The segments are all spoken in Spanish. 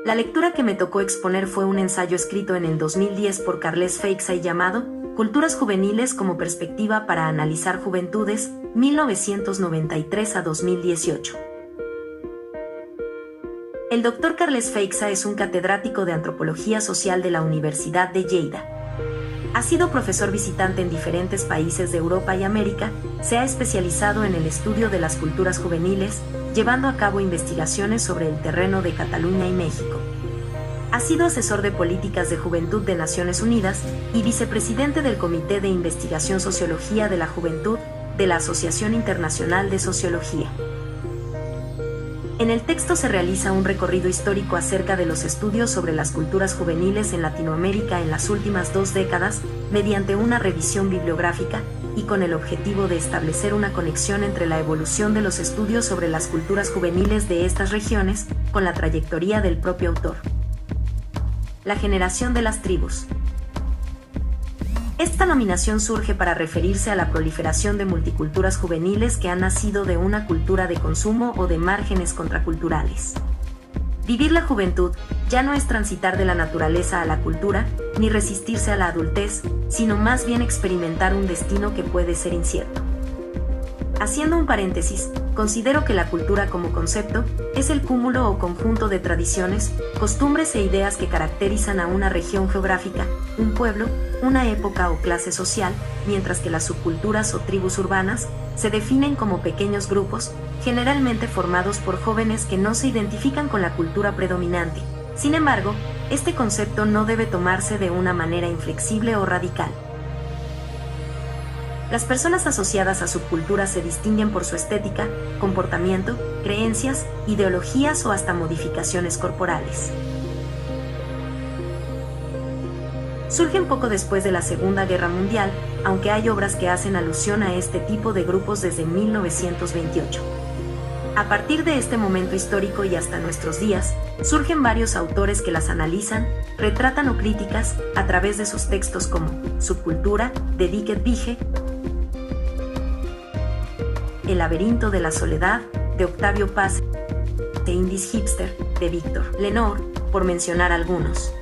La lectura que me tocó exponer fue un ensayo escrito en el 2010 por Carles Feixay llamado Culturas juveniles como perspectiva para analizar juventudes, 1993 a 2018. El Dr. Carles Feixay es un catedrático de Antropología Social de la Universidad de Lleida. Ha sido profesor visitante en diferentes países de Europa y América, se ha especializado en el estudio de las culturas juveniles, llevando a cabo investigaciones sobre el terreno de Cataluña y México. Ha sido asesor de políticas de juventud de Naciones Unidas y vicepresidente del Comité de Investigación Sociología de la Juventud de la Asociación Internacional de Sociología. En el texto se realiza un recorrido histórico acerca de los estudios sobre las culturas juveniles en Latinoamérica en las últimas 2 décadas, mediante una revisión bibliográfica, y con el objetivo de establecer una conexión entre la evolución de los estudios sobre las culturas juveniles de estas regiones, con la trayectoria del propio autor. La generación de las tribus. Esta nominación surge para referirse a la proliferación de multiculturas juveniles que han nacido de una cultura de consumo o de márgenes contraculturales. Vivir la juventud ya no es transitar de la naturaleza a la cultura, ni resistirse a la adultez, sino más bien experimentar un destino que puede ser incierto. Haciendo un paréntesis, considero que la cultura como concepto es el cúmulo o conjunto de tradiciones, costumbres e ideas que caracterizan a una región geográfica, un pueblo, una época o clase social, mientras que las subculturas o tribus urbanas se definen como pequeños grupos, generalmente formados por jóvenes que no se identifican con la cultura predominante. Sin embargo, este concepto no debe tomarse de una manera inflexible o radical. Las personas asociadas a subculturas se distinguen por su estética, comportamiento, creencias, ideologías o hasta modificaciones corporales. Surgen poco después de la Segunda Guerra Mundial, aunque hay obras que hacen alusión a este tipo de grupos desde 1928. A partir de este momento histórico y hasta nuestros días, surgen varios autores que las analizan, retratan o críticas a través de sus textos como Subcultura, de Dicket Vige, El laberinto de la soledad, de Octavio Paz, e Indies Hipster, de Víctor Lenore, por mencionar algunos.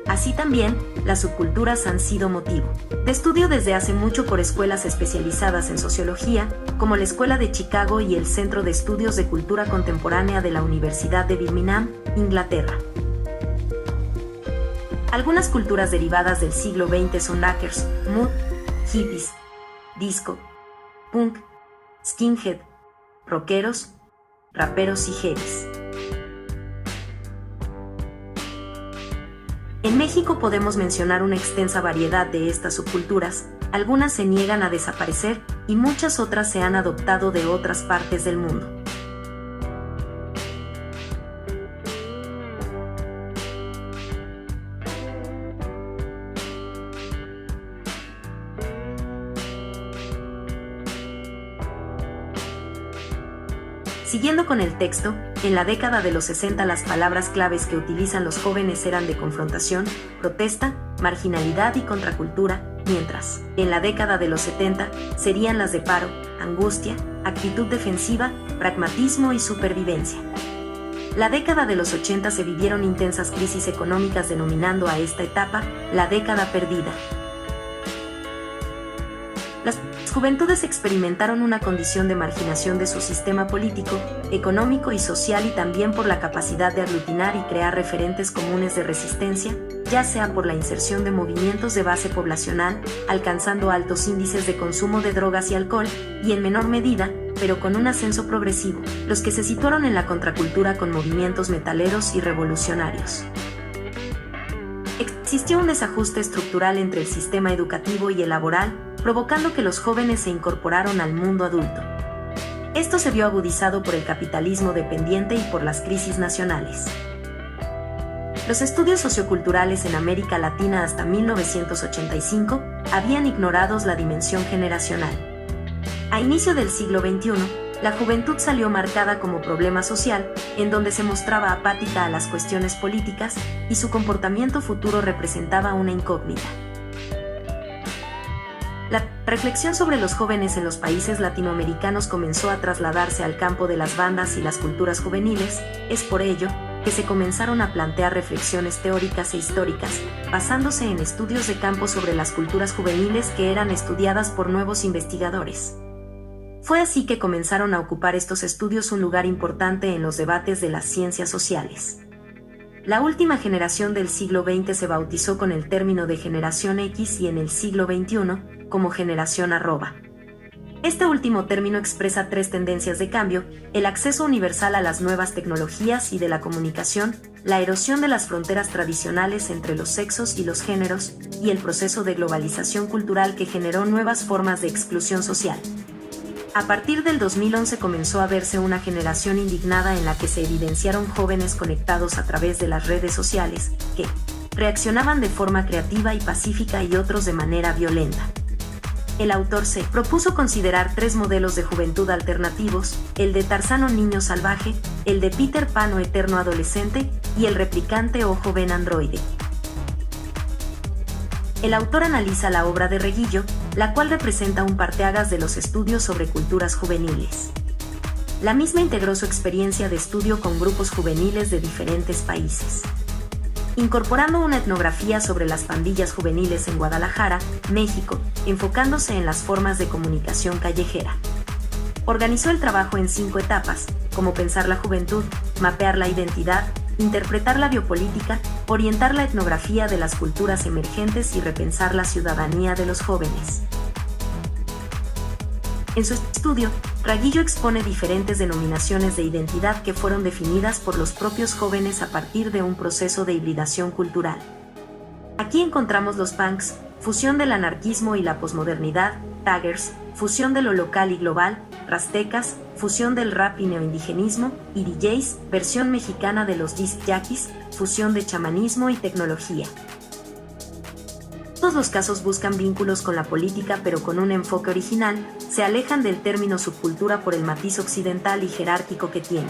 Así también, las subculturas han sido motivo de estudio desde hace mucho por escuelas especializadas en sociología, como la Escuela de Chicago y el Centro de Estudios de Cultura Contemporánea de la Universidad de Birmingham, Inglaterra. Algunas culturas derivadas del siglo XX son rockers, mood, hippies, disco, punk, skinhead, rockeros, raperos y heavies. En México podemos mencionar una extensa variedad de estas subculturas, algunas se niegan a desaparecer y muchas otras se han adoptado de otras partes del mundo. Siguiendo con el texto, en la década de los 60 las palabras claves que utilizan los jóvenes eran de confrontación, protesta, marginalidad y contracultura, mientras, en la década de los 70, serían las de paro, angustia, actitud defensiva, pragmatismo y supervivencia. La década de los 80 se vivieron intensas crisis económicas denominando a esta etapa la década perdida. Las juventudes experimentaron una condición de marginación de su sistema político, económico y social y también por la capacidad de aglutinar y crear referentes comunes de resistencia, ya sea por la inserción de movimientos de base poblacional, alcanzando altos índices de consumo de drogas y alcohol, y en menor medida, pero con un ascenso progresivo, los que se situaron en la contracultura con movimientos metaleros y revolucionarios. Existió un desajuste estructural entre el sistema educativo y el laboral, provocando que los jóvenes se incorporaron al mundo adulto. Esto se vio agudizado por el capitalismo dependiente y por las crisis nacionales. Los estudios socioculturales en América Latina hasta 1985 habían ignorado la dimensión generacional. A inicio del siglo XXI, la juventud salió marcada como problema social, en donde se mostraba apática a las cuestiones políticas y su comportamiento futuro representaba una incógnita. La reflexión sobre los jóvenes en los países latinoamericanos comenzó a trasladarse al campo de las bandas y las culturas juveniles. Es por ello que se comenzaron a plantear reflexiones teóricas e históricas, basándose en estudios de campo sobre las culturas juveniles que eran estudiadas por nuevos investigadores. Fue así que comenzaron a ocupar estos estudios un lugar importante en los debates de las ciencias sociales. La última generación del siglo XX se bautizó con el término de generación X y en el siglo XXI como generación arroba. Este último término expresa tres tendencias de cambio: el acceso universal a las nuevas tecnologías y de la comunicación, la erosión de las fronteras tradicionales entre los sexos y los géneros, y el proceso de globalización cultural que generó nuevas formas de exclusión social. A partir del 2011 comenzó a verse una generación indignada en la que se evidenciaron jóvenes conectados a través de las redes sociales, que reaccionaban de forma creativa y pacífica y otros de manera violenta. El autor se propuso considerar tres modelos de juventud alternativos: el de Tarzán o niño salvaje, el de Peter Pan o eterno adolescente, y el replicante o joven androide. El autor analiza la obra de Reguillo, la cual representa un parteaguas de los estudios sobre culturas juveniles. La misma integró su experiencia de estudio con grupos juveniles de diferentes países, incorporando una etnografía sobre las pandillas juveniles en Guadalajara, México, enfocándose en las formas de comunicación callejera. Organizó el trabajo en 5 etapas, como pensar la juventud, mapear la identidad, interpretar la biopolítica, orientar la etnografía de las culturas emergentes y repensar la ciudadanía de los jóvenes. En su estudio, Reguillo expone diferentes denominaciones de identidad que fueron definidas por los propios jóvenes a partir de un proceso de hibridación cultural. Aquí encontramos los punks, fusión del anarquismo y la posmodernidad; taggers, fusión de lo local y global; rastecas, fusión del rap y neoindigenismo; y DJs, versión mexicana de los disc jockeys, fusión de chamanismo y tecnología. Todos los casos buscan vínculos con la política, pero con un enfoque original, se alejan del término subcultura por el matiz occidental y jerárquico que tiene.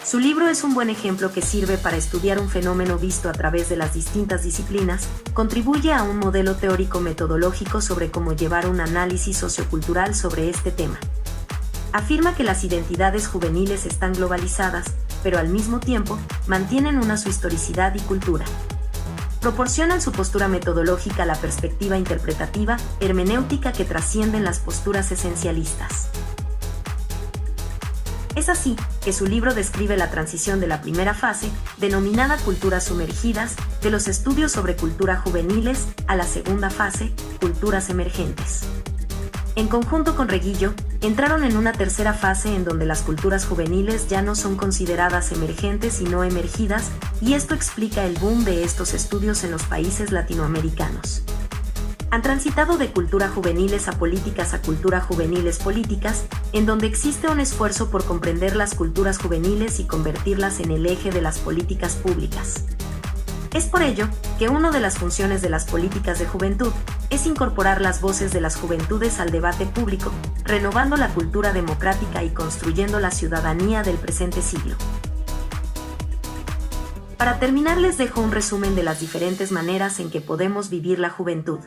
Su libro es un buen ejemplo que sirve para estudiar un fenómeno visto a través de las distintas disciplinas, contribuye a un modelo teórico metodológico sobre cómo llevar un análisis sociocultural sobre este tema. Afirma que las identidades juveniles están globalizadas, pero al mismo tiempo, mantienen su historicidad y cultura. Proporcionan su postura metodológica la perspectiva interpretativa, hermenéutica que trascienden las posturas esencialistas. Es así que su libro describe la transición de la primera fase, denominada culturas sumergidas, de los estudios sobre cultura juveniles, a la segunda fase, culturas emergentes. En conjunto con Reguillo, entraron en una tercera fase en donde las culturas juveniles ya no son consideradas emergentes sino emergidas, y esto explica el boom de estos estudios en los países latinoamericanos. Han transitado de cultura juveniles a políticas a cultura juveniles políticas, en donde existe un esfuerzo por comprender las culturas juveniles y convertirlas en el eje de las políticas públicas. Es por ello que una de las funciones de las políticas de juventud es incorporar las voces de las juventudes al debate público, renovando la cultura democrática y construyendo la ciudadanía del presente siglo. Para terminar, les dejo un resumen de las diferentes maneras en que podemos vivir la juventud.